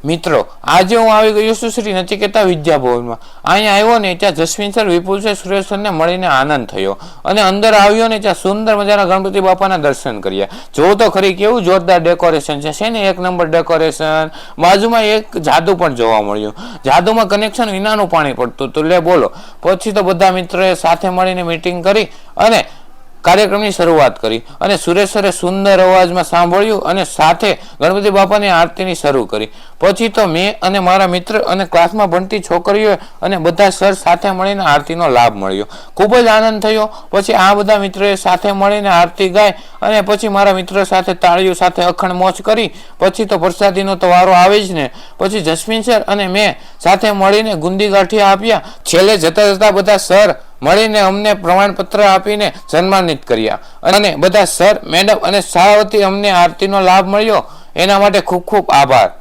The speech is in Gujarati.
મિત્રો આજે હું આવી ગયો છું શ્રી નચિકેતા વિદ્યાભવનમાં। અહીંયા આવ્યો ને ત્યાં જસ્મીન સર, વિપુલ સર, સુરેશ સરને મળીને આનંદ થયો અને અંદર આવ્યો ને ત્યાં સુંદર મજાના ગણપતિ બાપાના દર્શન કર્યા। જો તો ખરી કેવું જોરદાર ડેકોરેશન છે ને, એક નંબર ડેકોરેશન। બાજુમાં એક જાદુ પણ જોવા મળ્યું, જાદુમાં કનેક્શન વિનાનું પાણી પડતું તો લે બોલો। પછી તો બધા મિત્રોએ સાથે મળીને મીટિંગ કરી અને કાર્યક્રમની શરૂઆત કરી અને સુરેશ સરે સુંદર અવાજમાં સાંભળ્યું અને સાથે ગણપતિ બાપાની આરતીની શરૂ કરી। પછી તો મેં અને મારા મિત્ર અને ક્લાસમાં ભણતી છોકરીઓ અને બધા સર સાથે મળીને આરતીનો લાભ મળ્યો, ખૂબ જ આનંદ થયો। પછી આ બધા મિત્રોએ સાથે મળીને આરતી ગાય અને પછી મારા મિત્રો સાથે તાળીઓ સાથે અખંડ મોજ કરી। પછી તો પ્રસાદીનો તો વારો આવે જ ને। પછી જસ્મીન સર અને મેં સાથે મળીને ગુંદી ગાંઠિયા આપ્યા। છેલ્લે જતા જતા બધા સર મળીને અમને પ્રમાણપત્ર આપીને સન્માનિત કર્યા અને બધા સર, મેડમ અને શાળાવતી અમને આરતીનો લાભ મળ્યો એના માટે ખૂબ ખૂબ આભાર।